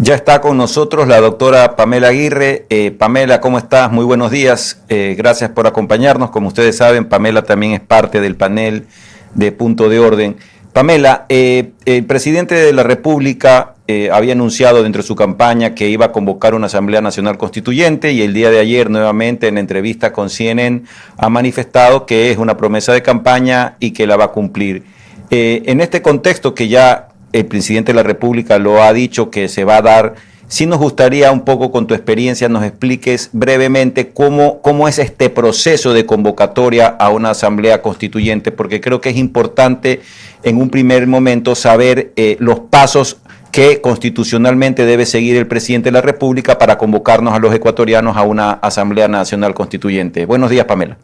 Ya está con nosotros la doctora Pamela Aguirre. Pamela, ¿cómo estás? Muy buenos días. Gracias por acompañarnos. Como ustedes saben, Pamela también es parte del panel de Punto de Orden. Pamela, el presidente de la República había anunciado dentro de su campaña que iba a convocar una Asamblea Nacional Constituyente y el día de ayer nuevamente en la entrevista con CNN ha manifestado que es una promesa de campaña y que la va a cumplir. En este contexto que ya el presidente de la República lo ha dicho que se va a dar, sí nos gustaría un poco con tu experiencia nos expliques brevemente cómo es este proceso de convocatoria a una asamblea constituyente, porque creo que es importante en un primer momento saber los pasos que constitucionalmente debe seguir el presidente de la República para convocarnos a los ecuatorianos a una asamblea nacional constituyente. Buenos días, Pamela.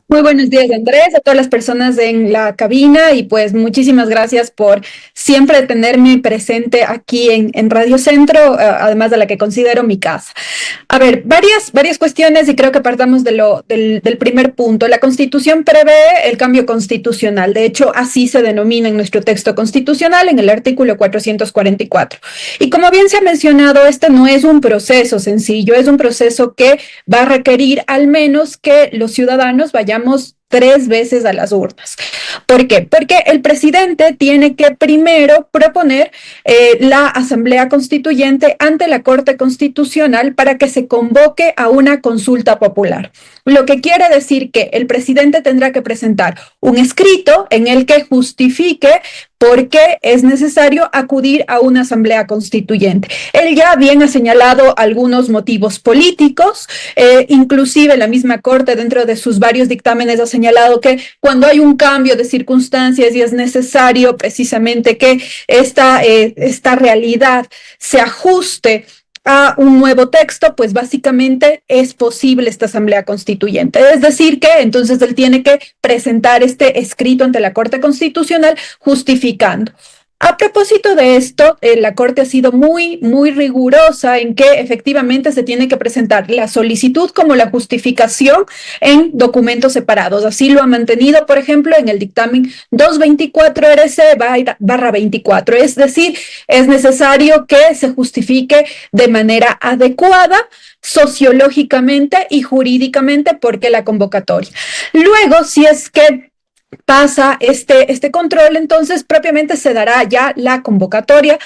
Muy buenos días, Andrés, a todas las personas en la cabina y pues muchísimas gracias por siempre tenerme presente aquí en Radio Centro, además de la que considero mi casa. A ver, varias cuestiones y creo que partamos del primer punto. La Constitución prevé el cambio constitucional, de hecho así se denomina en nuestro texto constitucional en el artículo 444. Y como bien se ha mencionado, este no es un proceso sencillo, es un proceso que va a requerir al menos que los ciudadanos vayamos 3 veces a las urnas. ¿Por qué? Porque el presidente tiene que primero proponer la Asamblea Constituyente ante la Corte Constitucional para que se convoque a una consulta popular. Lo que quiere decir que el presidente tendrá que presentar un escrito en el que justifique por qué es necesario acudir a una asamblea constituyente. Él ya bien ha señalado algunos motivos políticos, inclusive la misma Corte dentro de sus varios dictámenes ha señalado que cuando hay un cambio de circunstancias y es necesario precisamente que esta realidad se ajuste a un nuevo texto, pues básicamente es posible esta asamblea constituyente. Es decir que entonces él tiene que presentar este escrito ante la Corte Constitucional justificando. A propósito de esto, la Corte ha sido muy rigurosa en que efectivamente se tiene que presentar la solicitud como la justificación en documentos separados. Así lo ha mantenido, por ejemplo, en el dictamen 224 RC/24. Es decir, es necesario que se justifique de manera adecuada sociológicamente y jurídicamente por qué la convocatoria. Luego, si es que pasa este control, entonces propiamente se dará ya la convocatoria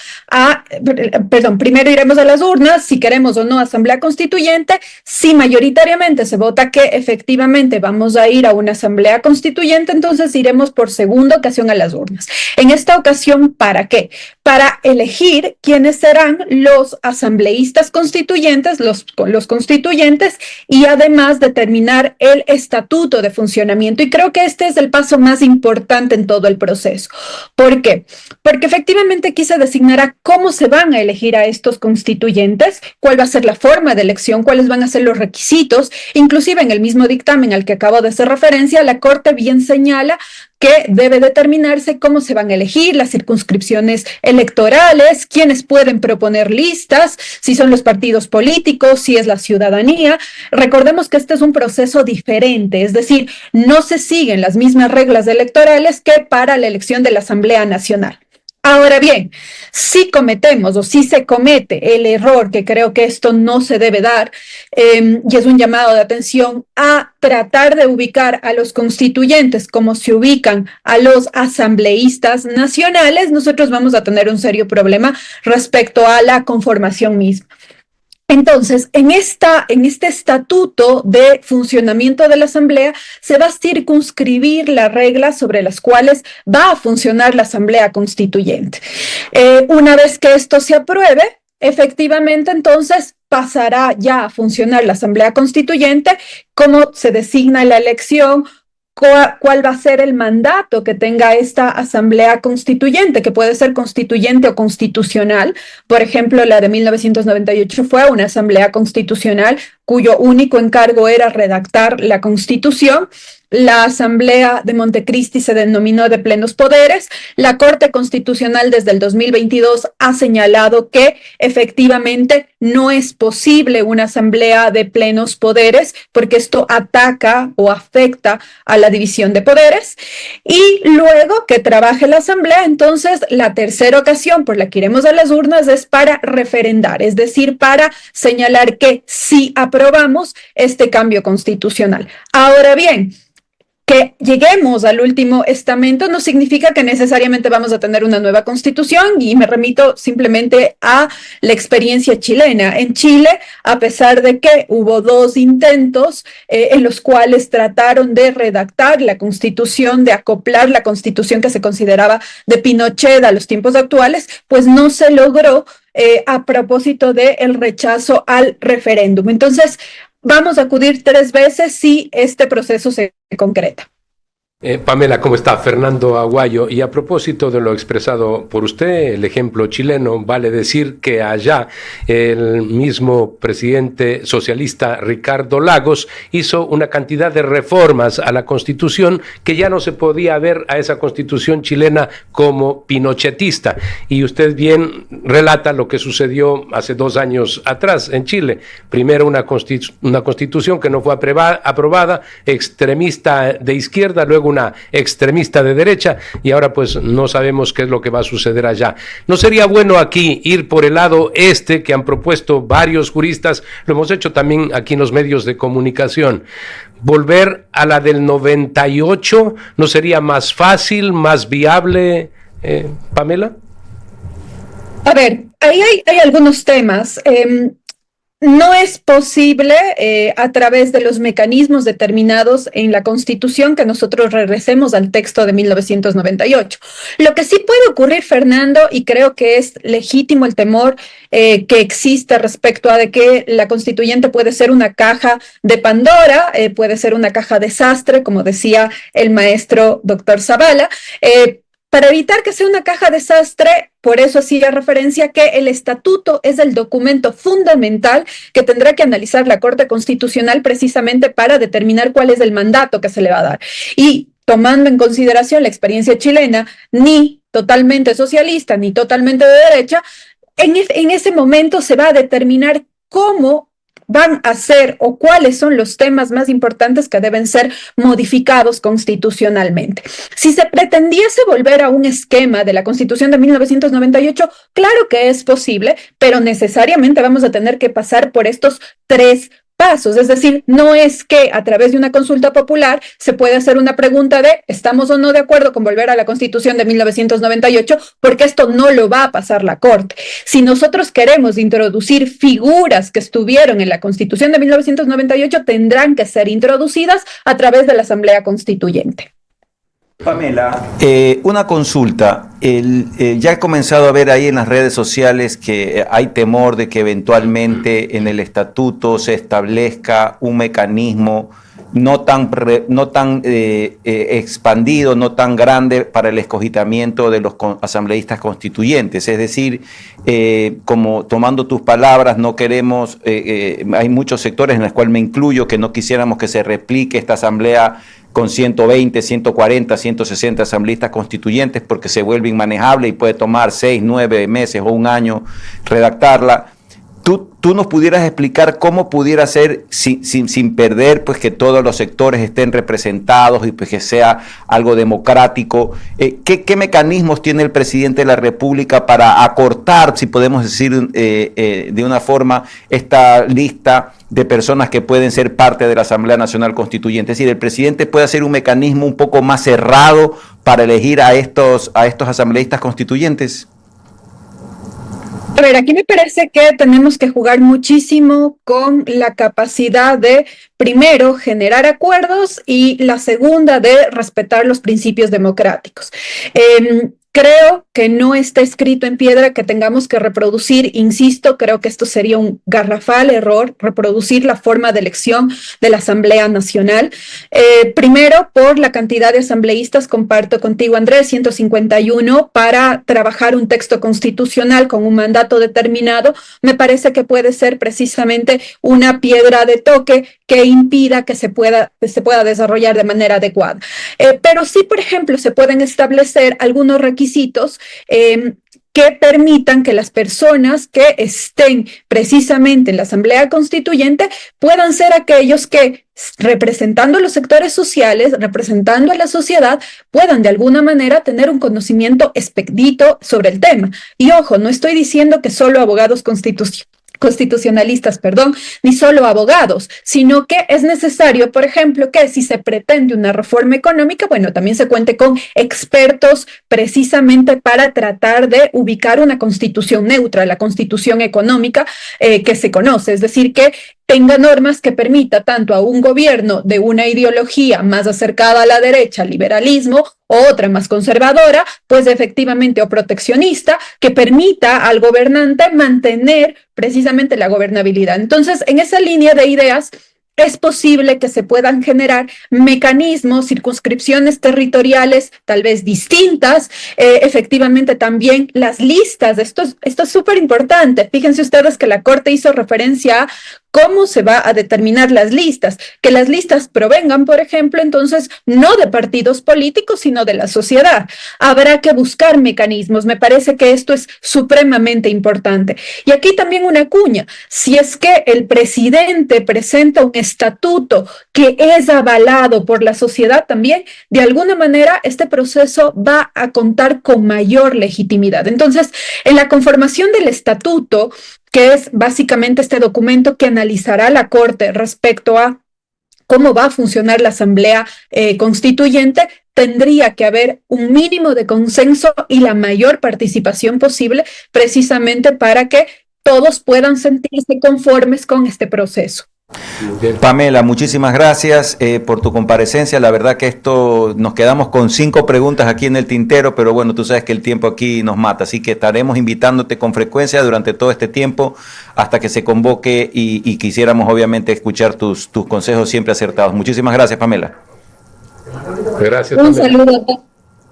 primero iremos a las urnas, si queremos o no asamblea constituyente. Si mayoritariamente se vota que efectivamente vamos a ir a una asamblea constituyente, entonces iremos por segunda ocasión a las urnas. En esta ocasión, ¿para qué? Para elegir quiénes serán los asambleístas constituyentes, los constituyentes, y además determinar el estatuto de funcionamiento. Y creo que este es el paso más importante en todo el proceso. ¿Por qué? Porque efectivamente aquí se designará cómo se van a elegir a estos constituyentes, cuál va a ser la forma de elección, cuáles van a ser los requisitos. Inclusive en el mismo dictamen al que acabo de hacer referencia, la Corte bien señala que debe determinarse cómo se van a elegir las circunscripciones electorales, quiénes pueden proponer listas, si son los partidos políticos, si es la ciudadanía. Recordemos que este es un proceso diferente, es decir, no se siguen las mismas reglas electorales que para la elección de la Asamblea Nacional. Ahora bien, si cometemos o si se comete el error, que creo que esto no se debe dar, y es un llamado de atención a tratar de ubicar a los constituyentes como se ubican a los asambleístas nacionales, nosotros vamos a tener un serio problema respecto a la conformación misma. Entonces, en este estatuto de funcionamiento de la Asamblea se va a circunscribir las reglas sobre las cuales va a funcionar la Asamblea Constituyente. Una vez que esto se apruebe, efectivamente, entonces pasará ya a funcionar la Asamblea Constituyente, cómo se designa la elección, cuál va a ser el mandato que tenga esta asamblea constituyente, que puede ser constituyente o constitucional. Por ejemplo, la de 1998 fue una asamblea constitucional cuyo único encargo era redactar la Constitución. La Asamblea de Montecristi se denominó de plenos poderes. La Corte Constitucional desde el 2022 ha señalado que efectivamente no es posible una asamblea de plenos poderes porque esto ataca o afecta a la división de poderes. Y luego que trabaje la asamblea, entonces la tercera ocasión por la que iremos a las urnas es para referendar, es decir, para señalar que sí aprobamos este cambio constitucional. Ahora bien, que lleguemos al último estamento no significa que necesariamente vamos a tener una nueva constitución, y me remito simplemente a la experiencia chilena. En Chile, a pesar de que hubo 2 intentos en los cuales trataron de redactar la constitución, de acoplar la constitución que se consideraba de Pinochet a los tiempos actuales, pues no se logró a propósito del rechazo al referéndum. Entonces, vamos a acudir 3 veces si este proceso se concreta. Pamela, ¿cómo está? Fernando Aguayo. Y a propósito de lo expresado por usted, el ejemplo chileno, vale decir que allá el mismo presidente socialista Ricardo Lagos hizo una cantidad de reformas a la Constitución que ya no se podía ver a esa Constitución chilena como pinochetista. Y usted bien relata lo que sucedió hace 2 años atrás en Chile. Primero una Constitución que no fue aprobada, extremista de izquierda, luego una extremista de derecha, y ahora pues no sabemos qué es lo que va a suceder allá. ¿No sería bueno aquí ir por el lado que han propuesto varios juristas, lo hemos hecho también aquí en los medios de comunicación, volver a la del 98? ¿No sería más fácil, más viable, Pamela? A ver, ahí hay algunos temas. No es posible a través de los mecanismos determinados en la Constitución que nosotros regresemos al texto de 1998. Lo que sí puede ocurrir, Fernando, y creo que es legítimo el temor que existe respecto a de que la constituyente puede ser una caja de Pandora, puede ser una caja desastre, como decía el maestro doctor Zavala. Para evitar que sea una caja desastre, por eso hacía referencia que el estatuto es el documento fundamental que tendrá que analizar la Corte Constitucional precisamente para determinar cuál es el mandato que se le va a dar. Y tomando en consideración la experiencia chilena, ni totalmente socialista ni totalmente de derecha, en ese momento se va a determinar cómo van a ser o cuáles son los temas más importantes que deben ser modificados constitucionalmente. Si se pretendiese volver a un esquema de la Constitución de 1998, claro que es posible, pero necesariamente vamos a tener que pasar por estos 3 pasos. Es decir, no es que a través de una consulta popular se puede hacer una pregunta de ¿estamos o no de acuerdo con volver a la Constitución de 1998? Porque esto no lo va a pasar la Corte. Si nosotros queremos introducir figuras que estuvieron en la Constitución de 1998, tendrán que ser introducidas a través de la Asamblea Constituyente. Pamela, una consulta. Ya he comenzado a ver ahí en las redes sociales que hay temor de que eventualmente en el estatuto se establezca un mecanismo no tan expandido, no tan grande para el escogitamiento de los asambleístas constituyentes. Es decir, como tomando tus palabras, no queremos, hay muchos sectores en los cuales me incluyo, que no quisiéramos que se replique esta asamblea con 120, 140, 160 asambleístas constituyentes porque se vuelve inmanejable y puede tomar 6, 9 meses o un año redactarla. ¿Tú nos pudieras explicar cómo pudiera ser sin perder pues que todos los sectores estén representados y pues que sea algo democrático? ¿Qué mecanismos tiene el presidente de la República para acortar, si podemos decir de una forma, esta lista de personas que pueden ser parte de la Asamblea Nacional Constituyente? Es decir, ¿el presidente puede hacer un mecanismo un poco más cerrado para elegir a estos asambleístas constituyentes? A ver, aquí me parece que tenemos que jugar muchísimo con la capacidad de, primero, generar acuerdos y la segunda, de respetar los principios democráticos. Creo que no está escrito en piedra que tengamos que reproducir, insisto, creo que esto sería un garrafal error, reproducir la forma de elección de la Asamblea Nacional. Primero, por la cantidad de asambleístas, comparto contigo, Andrés, 151, para trabajar un texto constitucional con un mandato determinado, me parece que puede ser precisamente una piedra de toque que impida que se pueda desarrollar de manera adecuada. Pero sí, por ejemplo, se pueden establecer algunos requisitos que permitan que las personas que estén precisamente en la Asamblea Constituyente puedan ser aquellos que, representando los sectores sociales, representando a la sociedad, puedan de alguna manera tener un conocimiento expedito sobre el tema. Y ojo, no estoy diciendo que solo abogados constitucionalistas, ni solo abogados, sino que es necesario, por ejemplo, que si se pretende una reforma económica, bueno, también se cuente con expertos precisamente para tratar de ubicar una constitución neutra, la constitución económica que se conoce, es decir, que tenga normas que permita tanto a un gobierno de una ideología más acercada a la derecha, liberalismo, o otra más conservadora, pues efectivamente, o proteccionista, que permita al gobernante mantener precisamente la gobernabilidad. Entonces, en esa línea de ideas, es posible que se puedan generar mecanismos, circunscripciones territoriales tal vez distintas, efectivamente también las listas, esto es súper importante, fíjense ustedes que la Corte hizo referencia a cómo se va a determinar las listas, que las listas provengan, por ejemplo, entonces, no de partidos políticos, sino de la sociedad. Habrá que buscar mecanismos, me parece que esto es supremamente importante. Y aquí también una cuña, si es que el presidente presenta un estatuto que es avalado por la sociedad también, de alguna manera este proceso va a contar con mayor legitimidad. Entonces, en la conformación del estatuto, que es básicamente este documento que analizará la Corte respecto a cómo va a funcionar la Asamblea Constituyente, tendría que haber un mínimo de consenso y la mayor participación posible, precisamente para que todos puedan sentirse conformes con este proceso. Pamela, muchísimas gracias por tu comparecencia. La verdad que nos quedamos con 5 preguntas aquí en el tintero, pero bueno, tú sabes que el tiempo aquí nos mata, así que estaremos invitándote con frecuencia durante todo este tiempo hasta que se convoque y quisiéramos obviamente escuchar tus consejos siempre acertados. Muchísimas gracias, Pamela. Gracias, Un Pamela. saludo a todos.